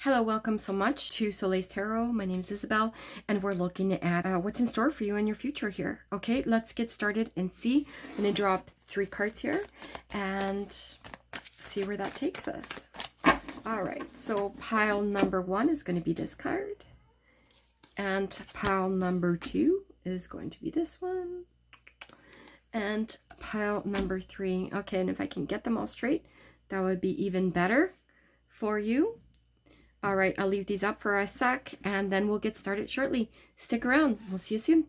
Hello, welcome so much to Soleil's Tarot. My name is Isabel, and we're looking at what's in store for you in your future here. Okay, let's get started and see. I'm going to draw up 3 cards here and see where that takes us. All right, so pile number 1 is going to be this card, and pile number 2 is going to be this one, and pile number 3. Okay, and if I can get them all straight, that would be even better for you. All right, I'll leave these up for a sec and then we'll get started shortly. Stick around. We'll see you soon.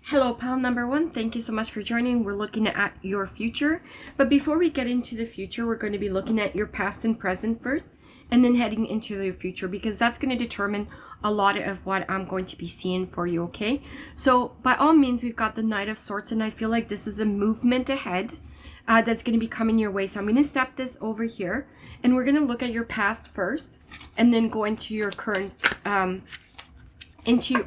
Hello, pile number 1. Thank you so much for joining. We're looking at your future. But before we get into the future, we're going to be looking at your past and present first, and then heading into the future, because that's going to determine a lot of what I'm going to be seeing for you, okay? So by all means, we've got the Knight of Swords, and I feel like this is a movement ahead that's going to be coming your way. So I'm going to step this over here, and we're going to look at your past first, and then go into your current, into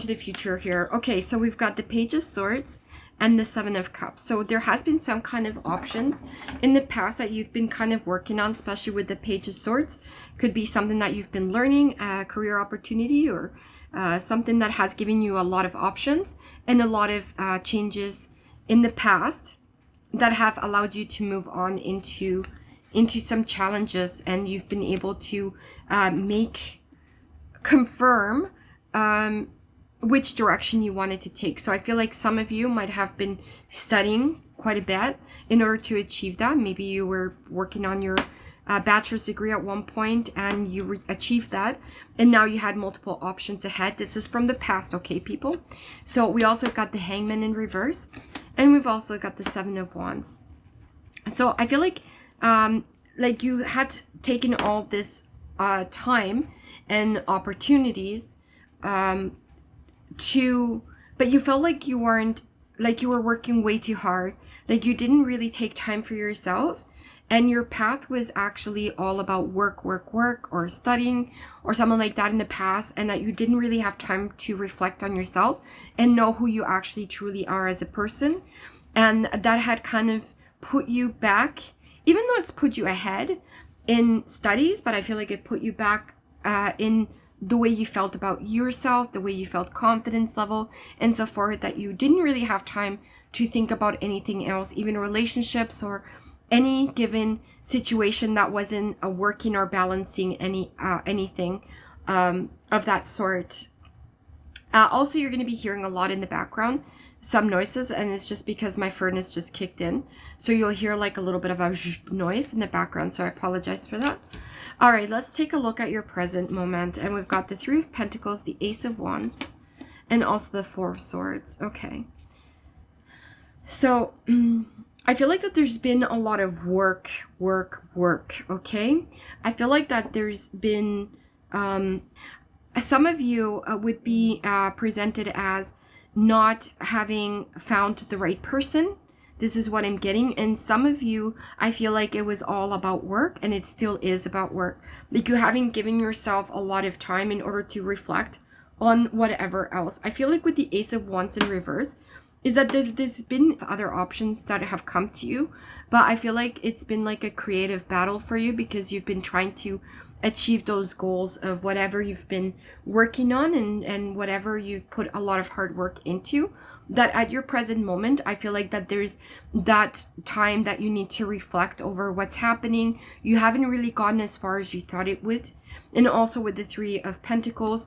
the future here. Okay, so we've got the Page of Swords and the 7 of Cups. So there has been some kind of options in the past that you've been kind of working on, especially with the Page of Swords. Could be something that you've been learning, a career opportunity, or something that has given you a lot of options and a lot of changes in the past that have allowed you to move on into some challenges, and you've been able to confirm which direction you wanted to take. So I feel like some of you might have been studying quite a bit in order to achieve that. Maybe you were working on your bachelor's degree at one point and you achieved that, and now you had multiple options ahead. This is from the past, okay, people? So we also got the Hangman in reverse, and we've also got the 7 of Wands. So I feel like you had taken all this time and opportunities but you felt like you weren't, like you were working way too hard, like you didn't really take time for yourself, and your path was actually all about work, or studying or something like that in the past, and that you didn't really have time to reflect on yourself and know who you actually truly are as a person. And that had kind of put you back, even though it's put you ahead in studies, but I feel like it put you back in the way you felt about yourself, the way you felt confidence level and so forth, that you didn't really have time to think about anything else, even relationships or any given situation that wasn't working or balancing anything of that sort. Also, you're going to be hearing a lot in the background, some noises, and it's just because my furnace just kicked in. So you'll hear like a little bit of a noise in the background, so I apologize for that. All right, let's take a look at your present moment. And we've got the 3 of Pentacles, the Ace of Wands, and also the 4 of Swords. Okay. So I feel like that there's been a lot of work, okay? I feel like that there's been, some of you would be presented as not having found the right person. This is what I'm getting. And some of you, I feel like it was all about work, and it still is about work. Like you haven't given yourself a lot of time in order to reflect on whatever else. I feel like with the Ace of Wands in reverse is that there's been other options that have come to you, but I feel like it's been like a creative battle for you, because you've been trying to achieve those goals of whatever you've been working on and whatever you've put a lot of hard work into. That at your present moment, I feel like that there's that time that you need to reflect over what's happening. You haven't really gotten as far as you thought it would. And also with the 3 of Pentacles,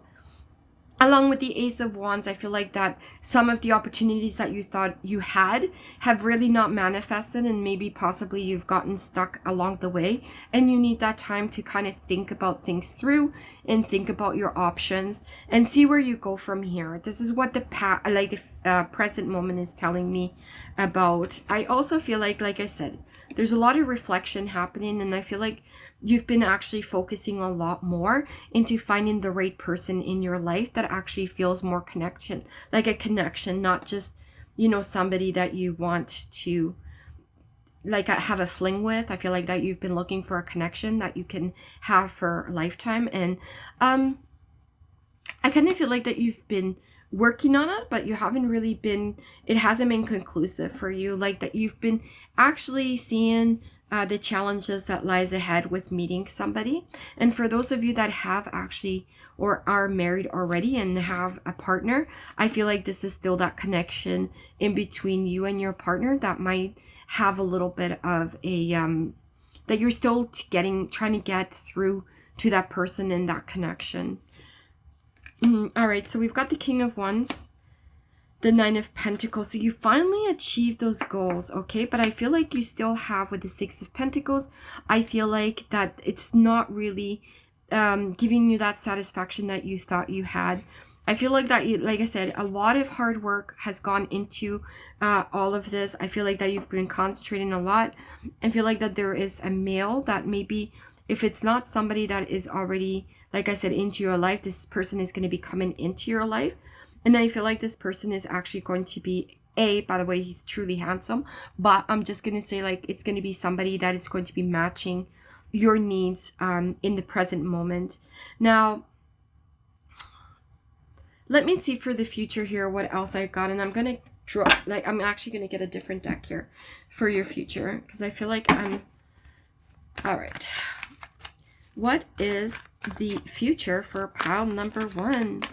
along with the Ace of Wands, I feel like that some of the opportunities that you thought you had have really not manifested, and maybe possibly you've gotten stuck along the way, and you need that time to kind of think about things through and think about your options and see where you go from here. This is what the present moment is telling me about. I also feel like I said, there's a lot of reflection happening, and I feel like you've been actually focusing a lot more into finding the right person in your life that actually feels more connection, like a connection, not just, you know, somebody that you want to like have a fling with. I feel like that you've been looking for a connection that you can have for a lifetime. And I kind of feel like that you've been working on it, but you haven't really been, it hasn't been conclusive for you, like that you've been actually seeing the challenges that lies ahead with meeting somebody. And for those of you that have actually or are married already and have a partner, I feel like this is still that connection in between you and your partner that might have a little bit of a that you're still trying to get through to that person in that connection. All right, so we've got the King of Wands, the Nine of Pentacles. So you finally achieved those goals, okay? But I feel like you still have with the Six of Pentacles, I feel like that it's not really giving you that satisfaction that you thought you had. I feel like that, like I said, a lot of hard work has gone into all of this. I feel like that you've been concentrating a lot. I feel like that there is a male that maybe, if it's not somebody that is already, like I said, into your life, this person is going to be coming into your life. And I feel like this person is actually going to be, by the way, he's truly handsome. But I'm just going to say, like, it's going to be somebody that is going to be matching your needs in the present moment. Now, let me see for the future here what else I got. And I'm going to draw, like, I'm actually going to get a different deck here for your future. Because I feel like all right. What is the future for pile number 1?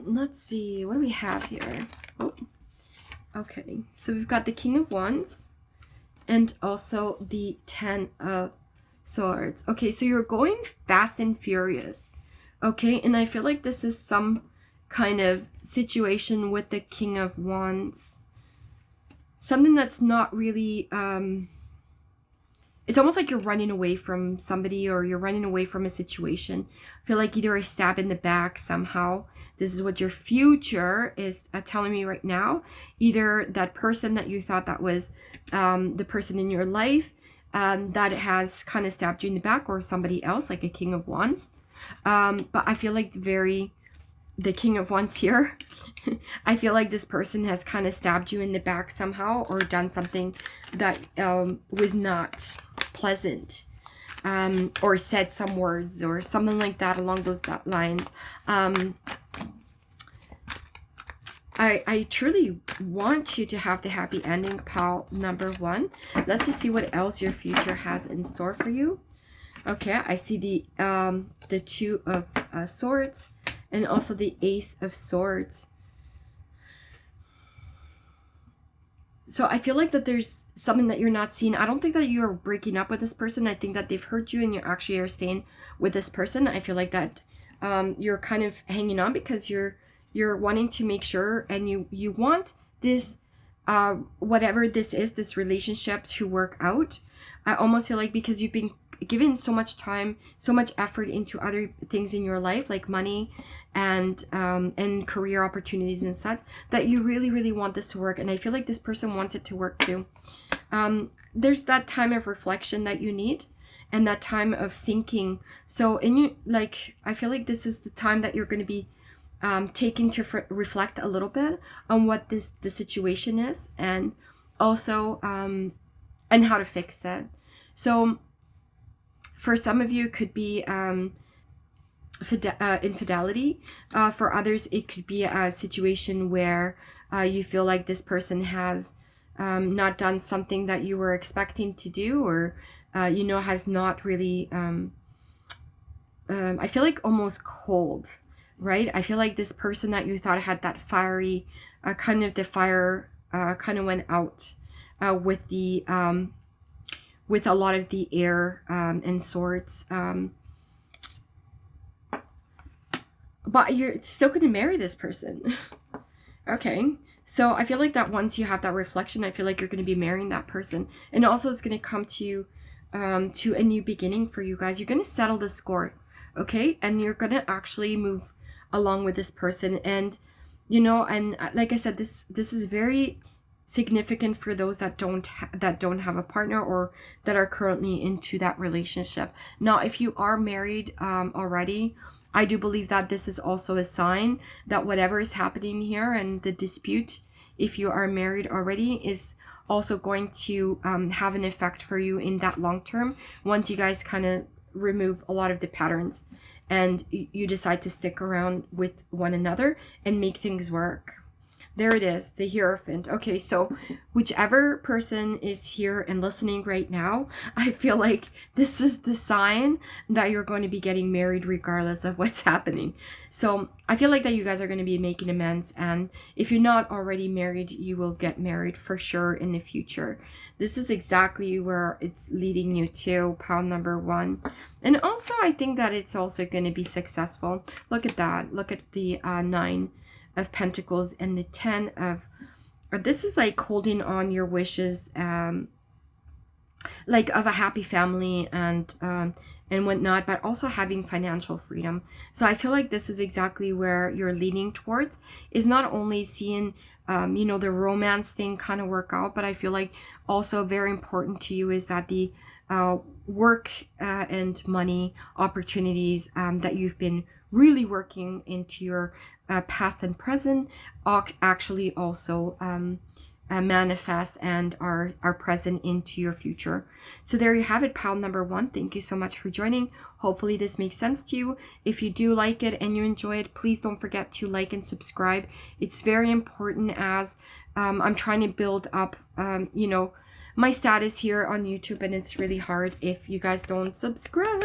Let's see, what do we have here? Oh, okay, so we've got the King of Wands and also the Ten of Swords. Okay, so you're going fast and furious. Okay, and I feel like this is some kind of situation with the King of Wands. Something that's not really, it's almost like you're running away from somebody or you're running away from a situation. I feel like either a stab in the back somehow. This is what your future is telling me right now. Either that person that you thought that was the person in your life that has kind of stabbed you in the back, or somebody else, like a King of Wands. But I feel like the King of Wands here, I feel like this person has kind of stabbed you in the back somehow, or done something that was not pleasant, or said some words or something like that along those lines. I truly want you to have the happy ending, pile number 1. Let's just see what else your future has in store for you. Okay, I see the Two of Swords and also the Ace of Swords. So I feel like that there's something that you're not seeing. I don't think that you're breaking up with this person. I think that they've hurt you and you actually are staying with this person. I feel like that you're kind of hanging on because you're wanting to make sure, and you want this, whatever this is, this relationship to work out. I almost feel like because you've been given so much time, so much effort into other things in your life, like money and career opportunities and such, that you really, really want this to work. And I feel like this person wants it to work too. There's that time of reflection that you need, and that time of thinking. So I feel like this is the time that you're going to be taking to reflect a little bit on what the situation is, and also and how to fix it. So for some of you, it could be infidelity. For others, it could be a situation where you feel like this person has not done something that you were expecting to do, or has not really I feel like almost cold, right? I feel like this person that you thought had that fiery kind of, the fire kind of went out with the with a lot of the air and swords, but you're still going to marry this person. Okay, so I feel like that once you have that reflection, I feel like you're going to be marrying that person, and also it's going to come to to a new beginning for you guys. You're going to settle the score, okay, and you're going to actually move along with this person. And and like I said, this is very significant for those that don't have a partner, or that are currently into that relationship. Now, if you are married already, I do believe that this is also a sign that whatever is happening here and the dispute, if you are married already, is also going to have an effect for you in that long term, once you guys kind of remove a lot of the patterns and you decide to stick around with one another and make things work. There it is, the Hierophant. Okay, so whichever person is here and listening right now, I feel like this is the sign that you're going to be getting married regardless of what's happening. So I feel like that you guys are going to be making amends, and if you're not already married, you will get married for sure in the future. This is exactly where it's leading you to, pile number 1. And also, I think that it's also going to be successful. Look at that. Look at the 9 of Pentacles and the 10 of, this is like holding on your wishes, like of a happy family and whatnot, but also having financial freedom. So I feel like this is exactly where you're leaning towards, is not only seeing you know, the romance thing kind of work out, but I feel like also very important to you is that the work and money opportunities that you've been really working into your past and present actually also manifest and are present into your future. So there you have it, pile number 1. Thank you so much for joining. Hopefully this makes sense to you. If you do like it and you enjoy it, please don't forget to like and subscribe. It's very important, as I'm trying to build up you know, my status here on YouTube, and it's really hard if you guys don't subscribe.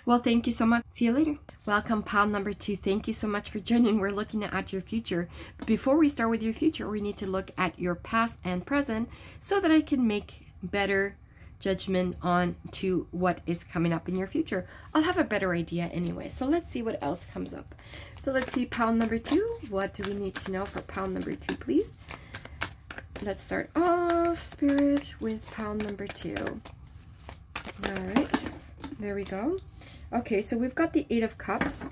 Well, thank you so much. See you later. Welcome, pile number 2. Thank you so much for joining. We're looking at your future. But before we start with your future, we need to look at your past and present so that I can make better judgment on to what is coming up in your future. I'll have a better idea anyway. So let's see what else comes up. So let's see, pile number 2. What do we need to know for pile number 2, please? Let's start off, Spirit, with pile number 2. All right, there we go. Okay, so we've got the 8 of Cups.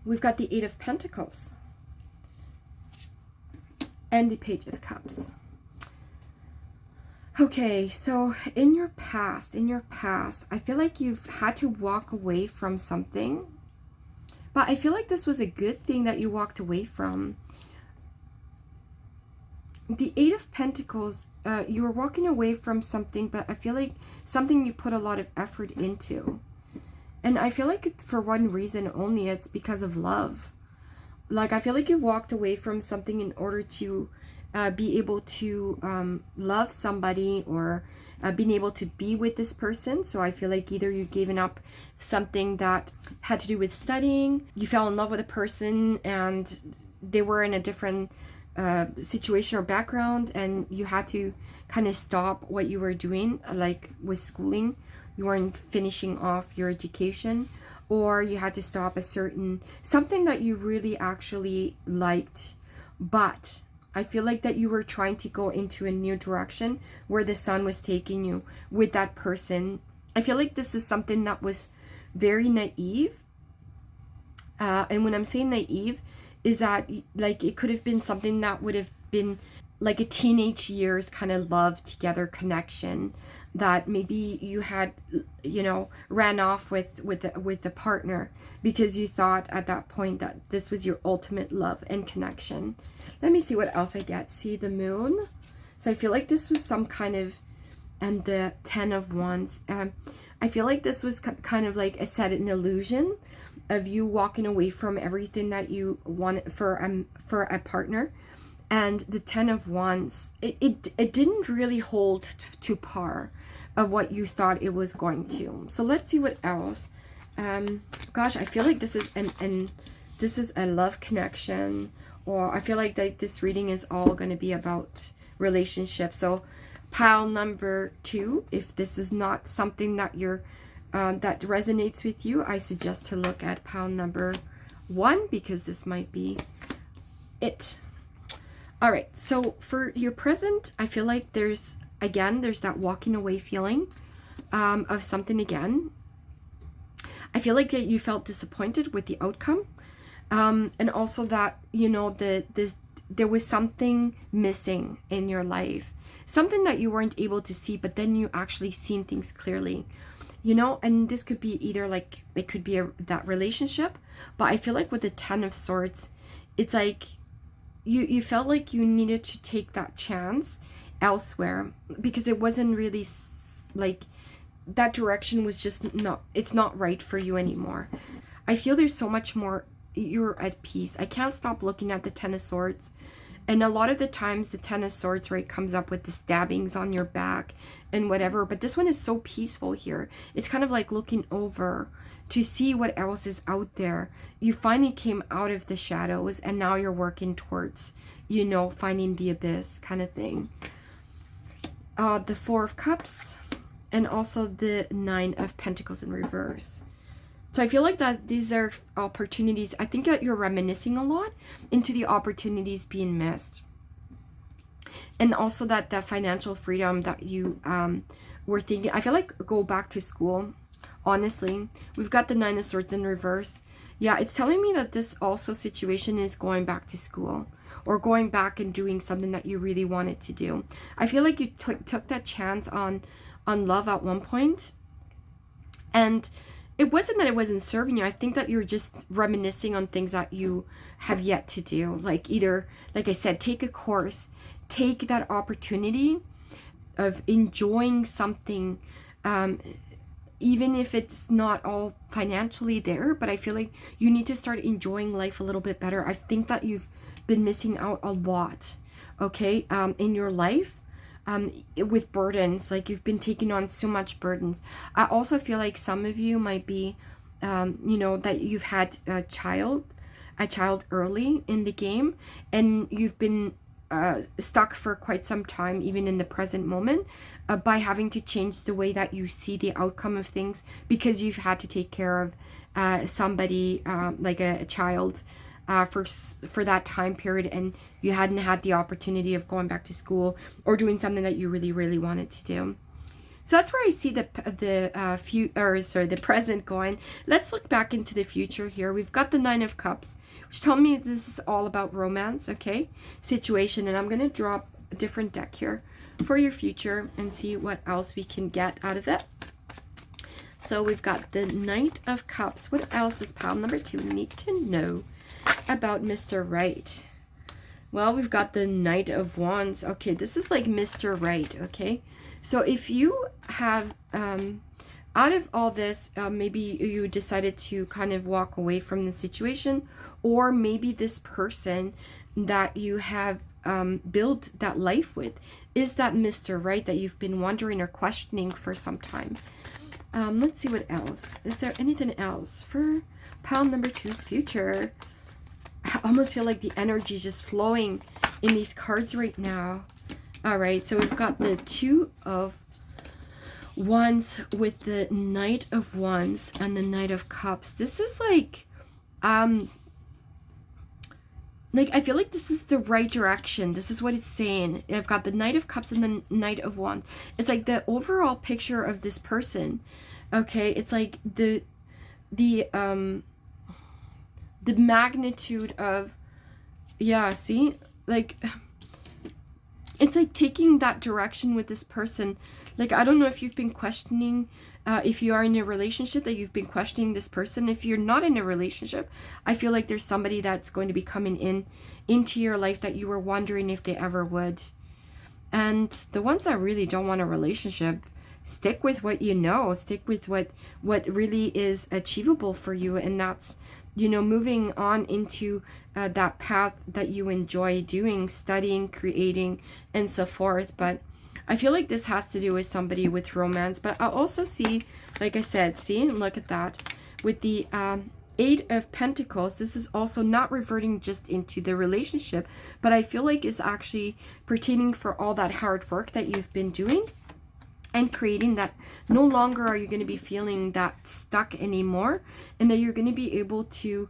We've got the 8 of Pentacles. And the Page of Cups. Okay, so in your past, I feel like you've had to walk away from something. But I feel like this was a good thing that you walked away from. The 8 of Pentacles, you were walking away from something, but I feel like something you put a lot of effort into. And I feel like it's for one reason only, it's because of love. Like, I feel like you've walked away from something in order to be able to love somebody, or being able to be with this person. So I feel like either you've given up something that had to do with studying, you fell in love with a person and they were in a different situation or background, and you had to kind of stop what you were doing, like with schooling. You weren't finishing off your education, or you had to stop a certain something that you really actually liked, but I feel like that you were trying to go into a new direction where the sun was taking you with that person. I feel like this is something that was very naive, and when I'm saying naive, is that like it could have been something that would have been like a teenage years kind of love together connection that maybe you had, you know, ran off with the partner because you thought at that point that this was your ultimate love and connection. Let me see what else I get. See the Moon. So I feel like this was some kind of, and the 10 of Wands. I feel like this was kind of like an illusion of you walking away from everything that you want for a partner. And the 10 of Wands, it didn't really hold to par of what you thought it was going to. So let's see what else. Gosh, I feel like this is this is a love connection, or I feel like this reading is all going to be about relationships. So pile number 2, if this is not something that you're that resonates with you, I suggest to look at pile number 1, because this might be it. All right, so for your present, I feel like there's that walking away feeling of something again. I feel like that you felt disappointed with the outcome, and also that, you know, there was something missing in your life, something that you weren't able to see, but then you actually seen things clearly. You know, and this could be either like, it could be that relationship, but I feel like with the 10 of Swords, it's like you felt like you needed to take that chance elsewhere, because it wasn't really like that direction was just not, it's not right for you anymore. I feel there's so much more you're at peace. I can't stop looking at the Ten of Swords. And a lot of the times the Ten of Swords, right, comes up with the stabbings on your back and whatever. But this one is so peaceful here. It's kind of like looking over to see what else is out there. You finally came out of the shadows and now you're working towards, you know, finding the abyss kind of thing. The Four of Cups and also the Nine of Pentacles in reverse. So I feel like that these are opportunities. I think that you're reminiscing a lot into the opportunities being missed. And also that financial freedom that you were thinking. I feel like go back to school, honestly. We've got the Nine of Swords in reverse. Yeah, it's telling me that this also situation is going back to school or going back and doing something that you really wanted to do. I feel like you took that chance on love at one point, and it wasn't that it wasn't serving you. I think that you're just reminiscing on things that you have yet to do. Like either, like I said, take a course, take that opportunity of enjoying something, even if it's not all financially there. But I feel like you need to start enjoying life a little bit better. I think that you've been missing out a lot, okay, in your life. With burdens, like you've been taking on so much burdens. I also feel like some of you might be, you know, that you've had a child early in the game, and you've been stuck for quite some time, even in the present moment, by having to change the way that you see the outcome of things because you've had to take care of somebody, like a child, for that time period, and you hadn't had the opportunity of going back to school or doing something that you really, really wanted to do. So that's where I see the present going. Let's look back into the future here. We've got the Nine of Cups, which tell me this is all about romance, okay, situation. And I'm going to drop a different deck here for your future and see what else we can get out of it. So we've got the Knight of Cups. What else does pile number 2 need to know about Mr. Right? Well, we've got the Knight of Wands. Okay, this is like Mr. Right, okay? So if you have, out of all this, maybe you decided to kind of walk away from the situation, or maybe this person that you have built that life with is that Mr. Right that you've been wondering or questioning for some time. Let's see what else. Is there anything else for pile number 2's future? I almost feel like the energy is just flowing in these cards right now. All right, so we've got the Two of Wands with the Knight of Wands and the Knight of Cups. This is like I feel like this is the right direction. This is what it's saying. I've got the Knight of Cups and the Knight of Wands. It's like the overall picture of this person. Okay, it's like the magnitude of, yeah, see, like it's like taking that direction with this person. Like, I don't know if you've been questioning, if you are in a relationship, that you've been questioning this person. If you're not in a relationship, I feel like there's somebody that's going to be coming into your life that you were wondering if they ever would. And the ones that really don't want a relationship, stick with what you know, stick with what really is achievable for you, and that's, you know, moving on into that path that you enjoy doing, studying, creating, and so forth. But I feel like this has to do with somebody with romance. But I also see, like I said, see, look at that. With the Eight of Pentacles, this is also not reverting just into the relationship, but I feel like it's actually pertaining for all that hard work that you've been doing and creating, that no longer are you going to be feeling that stuck anymore, and that you're going to be able to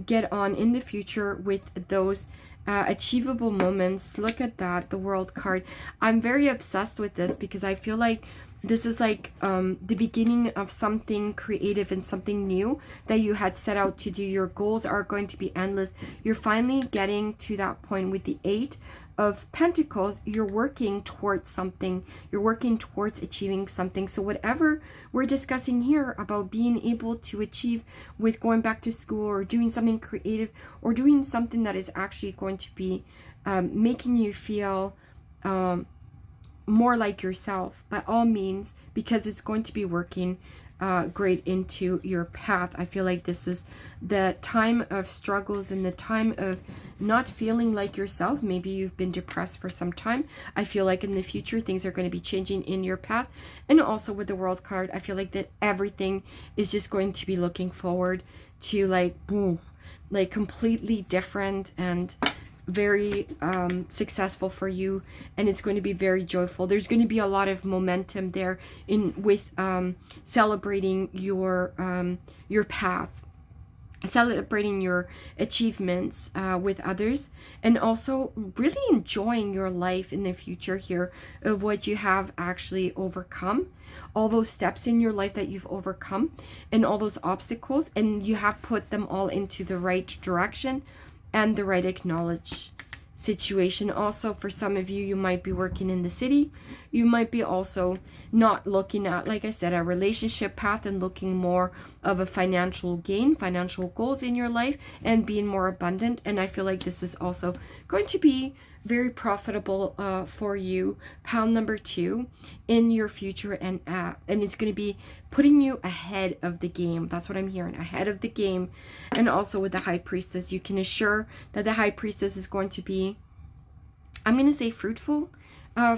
get on in the future with those achievable moments. Look at that, the World card. I'm very obsessed with this because I feel like this is like the beginning of something creative and something new that you had set out to do. Your goals are going to be endless. You're finally getting to that point with the Eight of Pentacles. You're working towards something. You're working towards achieving something. So whatever we're discussing here about being able to achieve with going back to school or doing something creative or doing something that is actually going to be making you feel more like yourself by all means, because it's going to be working great into your path. I feel like this is the time of struggles and the time of not feeling like yourself. Maybe you've been depressed for some time. I feel like in the future things are going to be changing in your path. And also with the World card, I feel like that everything is just going to be looking forward to like boom, like completely different and very successful for you, and it's going to be very joyful. There's going to be a lot of momentum there in with celebrating your path, celebrating your achievements with others, and also really enjoying your life in the future here of what you have actually overcome, all those steps in your life that you've overcome and all those obstacles, and you have put them all into the right direction and the right acknowledge situation. Also, for some of you, you might be working in the city. You might be also not looking at, like I said, a relationship path and looking more of a financial gain, financial goals in your life, and being more abundant. And I feel like this is also going to be very profitable for you, pound number 2, in your future, and it's going to be putting you ahead of the game. That's what I'm hearing, ahead of the game. And also with the High Priestess, you can assure that the High Priestess is going to be, I'm going to say, fruitful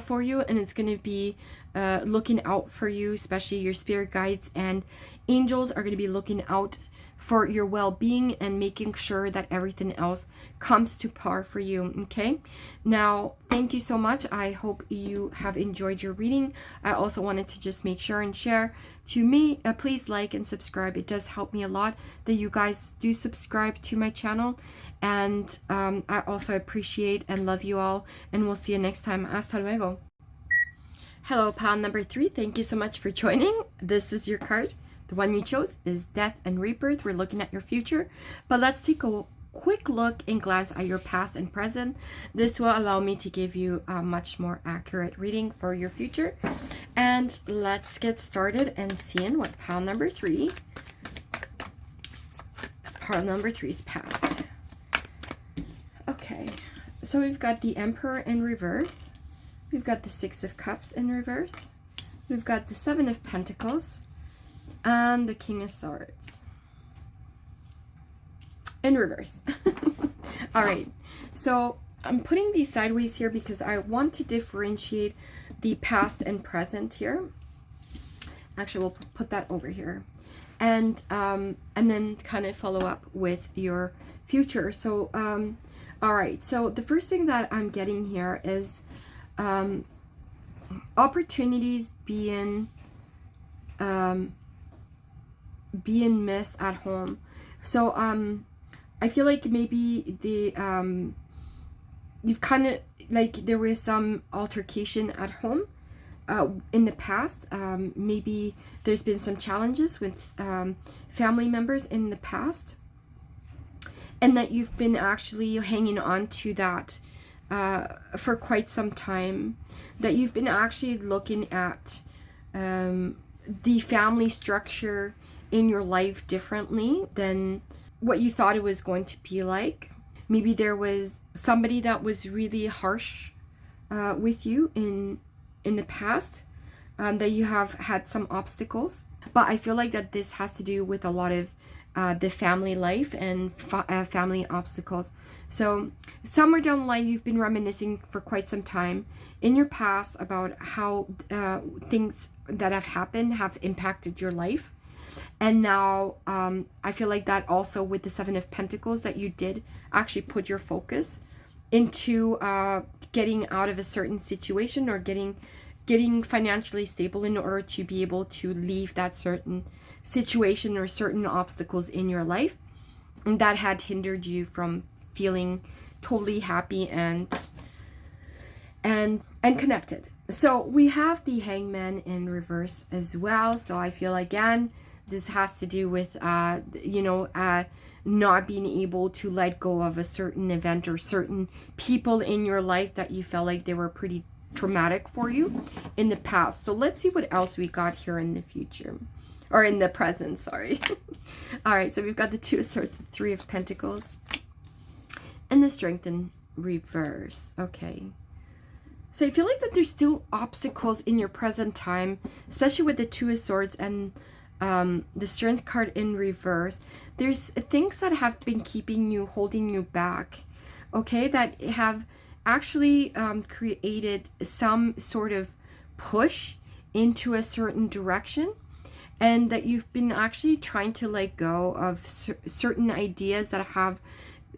for you, and it's going to be looking out for you, especially your spirit guides and angels are going to be looking out for your well-being and making sure that everything else comes to par for you. Okay, now thank you so much. I hope you have enjoyed your reading. I also wanted to just make sure and share to me, please like and subscribe. It does help me a lot that you guys do subscribe to my channel, and I also appreciate and love you all, and we'll see you next time. Hasta luego. Hello, pound number 3, thank you so much for joining. This is your card. The one you chose is Death and Rebirth. We're looking at your future, but let's take a quick look and glance at your past and present. This will allow me to give you a much more accurate reading for your future. And let's get started and seeing what pound number 3, pound number 3's past. Okay, so we've got the Emperor in reverse. We've got the 6 of Cups in reverse. We've got the 7 of Pentacles and the King of Swords in reverse. All right, so I'm putting these sideways here because I want to differentiate the past and present here. Actually, we'll put that over here, and then kind of follow up with your future. So all right, so the first thing that I'm getting here is opportunities being missed at home. So I feel like maybe the you've kind of like there was some altercation at home in the past. Maybe there's been some challenges with family members in the past, and that you've been actually hanging on to that for quite some time, that you've been actually looking at the family structure in your life differently than what you thought it was going to be like. Maybe there was somebody that was really harsh with you in the past, that you have had some obstacles. But I feel like that this has to do with a lot of the family life and family obstacles. So somewhere down the line, you've been reminiscing for quite some time in your past about how things that have happened have impacted your life. And now I feel like that also with the 7 of Pentacles, that you did actually put your focus into getting out of a certain situation, or getting financially stable in order to be able to leave that certain situation or certain obstacles in your life that had hindered you from feeling totally happy and connected. So we have the Hangman in reverse as well. So I feel again this has to do with not being able to let go of a certain event or certain people in your life that you felt like they were pretty traumatic for you in the past. So let's see what else we got here in the future, or in the present, sorry. All right, so we've got the 2 of Swords, the 3 of Pentacles, and the Strength in reverse. Okay, So I feel like that there's still obstacles in your present time, especially with the Two of Swords and the Strength card in reverse. There's things that have been keeping you, holding you back, okay, that have actually created some sort of push into a certain direction, and that you've been actually trying to let go of certain ideas that have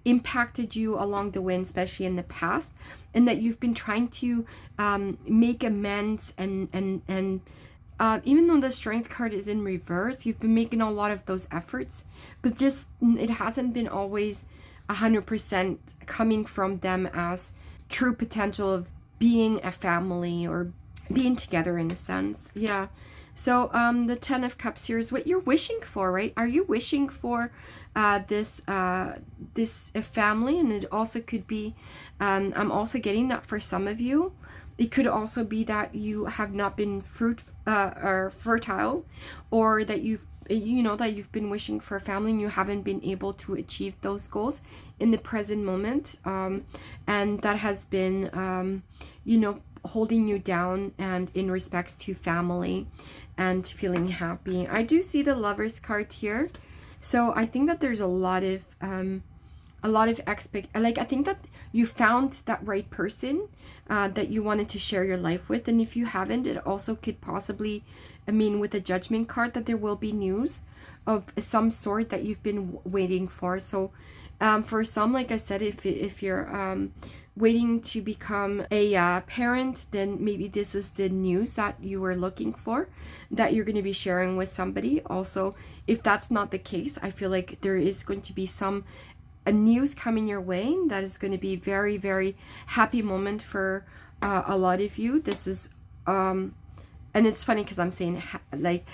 impacted you along the way, especially in the past, and that you've been trying to make amends, and even though the Strength card is in reverse, you've been making a lot of those efforts, but just it hasn't been always 100% coming from them as true potential of being a family or being together in a sense. Yeah. So the Ten of Cups here is what you're wishing for, right? Are you wishing for this family? And it also could be, I'm also getting that for some of you, it could also be that you have not been fertile, or that you've been wishing for a family and you haven't been able to achieve those goals in the present moment, and that has been holding you down, and in respects to family and feeling happy. I do see the Lovers card here, so I think that there's a lot of I think that you found that right person that you wanted to share your life with. And if you haven't, it also could possibly mean, with a Judgment card, that there will be news of some sort that you've been waiting for. So for some, like I said, if you're waiting to become a parent, then maybe this is the news that you were looking for, that you're going to be sharing with somebody. Also, if that's not the case, I feel like there is going to be a news coming your way that is going to be very, very happy moment for a lot of you. This is and it's funny because I'm saying like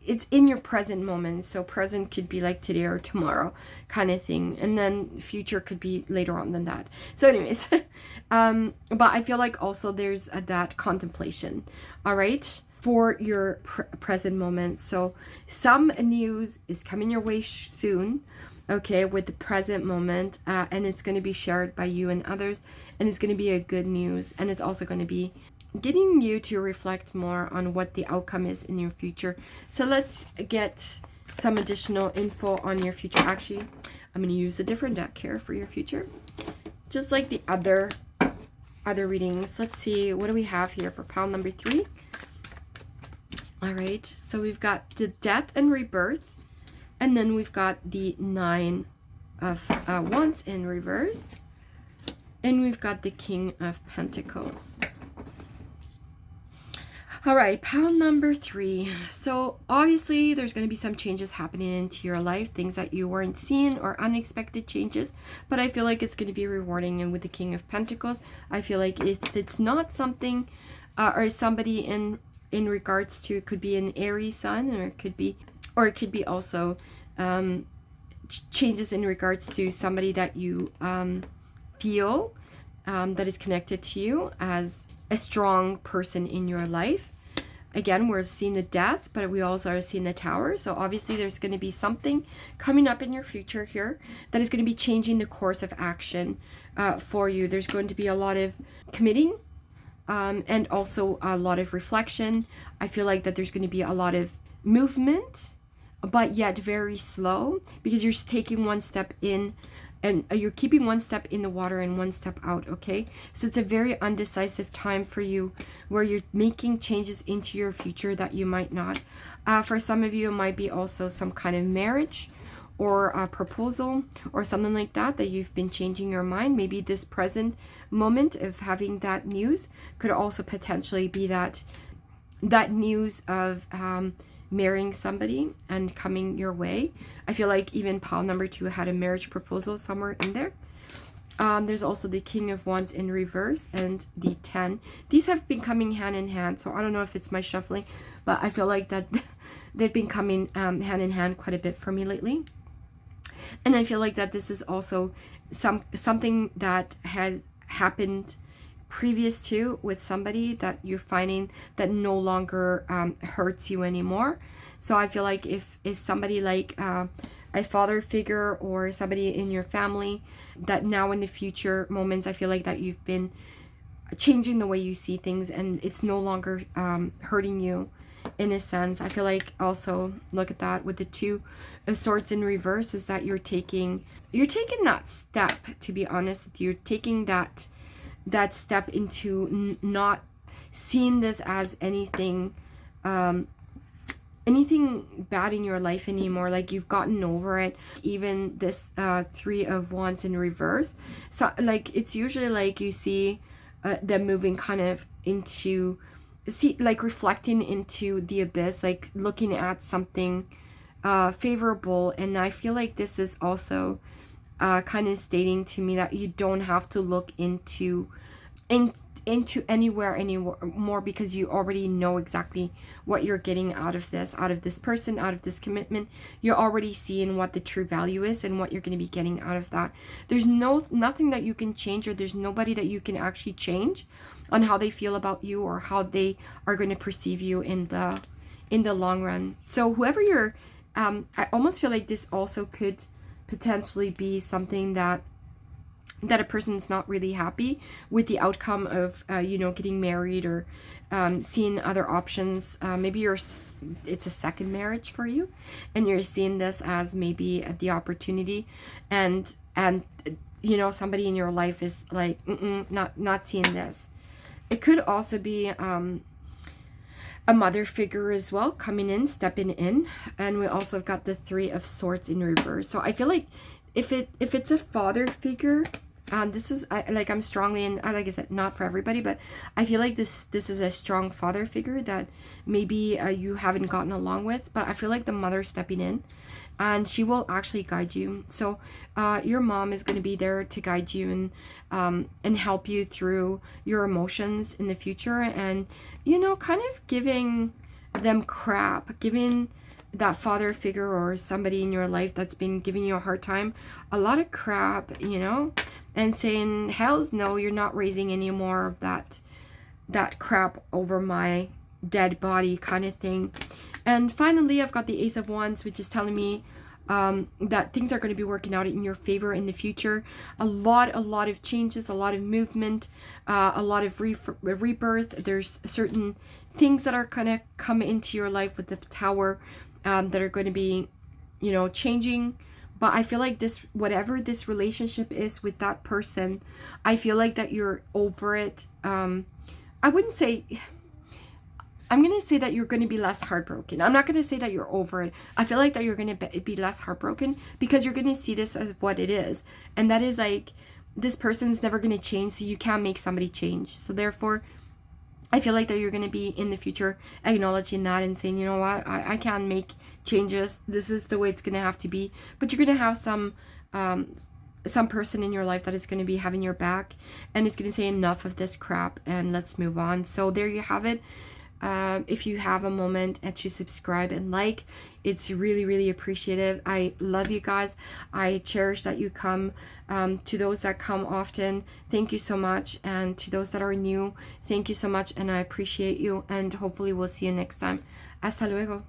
it's in your present moment. So present could be like today or tomorrow kind of thing, and then future could be later on than that. So anyways, but I feel like also there's that contemplation, all right, for your present moment. So some news is coming your way soon, okay, with the present moment, and it's going to be shared by you and others, and it's going to be a good news, and it's also going to be getting you to reflect more on what the outcome is in your future. So let's get some additional info on your future. Actually, I'm going to use a different deck here for your future, just like the other readings. Let's see, what do we have here for pile number 3? All right, so we've got the Death and Rebirth, and then we've got the Nine of Wands in reverse, and we've got the King of Pentacles. All right, pile number 3. So obviously there's going to be some changes happening into your life, things that you weren't seeing or unexpected changes, but I feel like it's going to be rewarding. And with the King of Pentacles, I feel like if it's not something or somebody in regards to, it could be an Aries sun, or it could be also changes in regards to somebody that you feel that is connected to you as a strong person in your life. Again, we're seeing the Death, but we also are seeing the Tower. So obviously there's going to be something coming up in your future here that is going to be changing the course of action for you. There's going to be a lot of committing and also a lot of reflection. I feel like that there's going to be a lot of movement, but yet very slow, because you're taking one step in and you're keeping one step in the water and one step out, okay? So it's a very undecisive time for you, where you're making changes into your future that you might not. For some of you, it might be also some kind of marriage or a proposal or something like that, that you've been changing your mind. Maybe this present moment of having that news could also potentially be that news of marrying somebody and coming your way. I feel like even pile number 2 had a marriage proposal somewhere in there. There's also the King of Wands in reverse and the 10. These have been coming hand in hand, so I don't know if it's my shuffling, but I feel like that they've been coming hand in hand quite a bit for me lately. And I feel like that this is also something that has happened previous to with somebody that you're finding that no longer hurts you anymore. So I feel like if somebody like a father figure or somebody in your family that now in the future moments, I feel like that you've been changing the way you see things, and it's no longer hurting you in a sense. I feel like also, look at that with the Two of Swords in reverse, is that you're taking that step, to be honest. You're taking that step into not seeing this as anything anything bad in your life anymore. Like, you've gotten over it. Even this Three of Wands in reverse, so like it's usually like you see them moving kind of into, like reflecting into the abyss, like looking at something favorable. And I feel like this is also kind of stating to me that you don't have to look into anywhere anymore, because you already know exactly what you're getting out of this person, out of this commitment. You're already seeing what the true value is and what you're going to be getting out of that. There's nothing that you can change, or there's nobody that you can actually change on how they feel about you or how they are going to perceive you in the long run. So whoever you're, I almost feel like this also could potentially be something that a person's not really happy with the outcome of, getting married, or seeing other options. Maybe it's a second marriage for you, and you're seeing this as maybe the opportunity, and somebody in your life is like, not seeing this. It could also be a mother figure as well, coming in, stepping in. And we also have got the Three of Swords in reverse. So I feel like if it's a father figure, this is, I'm strongly in, like I said, not for everybody, but I feel like this is a strong father figure that maybe you haven't gotten along with. But I feel like the mother stepping in, and she will actually guide you. So your mom is going to be there to guide you and help you through your emotions in the future, and kind of giving them crap, giving that father figure or somebody in your life that's been giving you a hard time a lot of crap, and saying, hells no, you're not raising any more of that crap over my dead body, kind of thing. And finally, I've got the Ace of Wands, which is telling me that things are going to be working out in your favor in the future. A lot of changes, a lot of movement, a lot of rebirth. There's certain things that are going to come into your life with the Tower that are going to be, changing. But I feel like whatever this relationship is with that person, I feel like that you're over it. I wouldn't say, I'm going to say that you're going to be less heartbroken. I'm not going to say that you're over it. I feel like that you're going to be less heartbroken, because you're going to see this as what it is. And that is like, this person's never going to change, so you can't make somebody change. So therefore, I feel like that you're going to be in the future acknowledging that and saying, you know what, I can't make changes. This is the way it's going to have to be. But you're going to have some person in your life that is going to be having your back, and is going to say, enough of this crap and let's move on. So there you have it. If you have a moment and to subscribe and like, it's really appreciative. I love you guys. I cherish that you come. To those that come often, thank you so much. And to those that are new, thank you so much, and I appreciate you, and hopefully we'll see you next time. Hasta luego.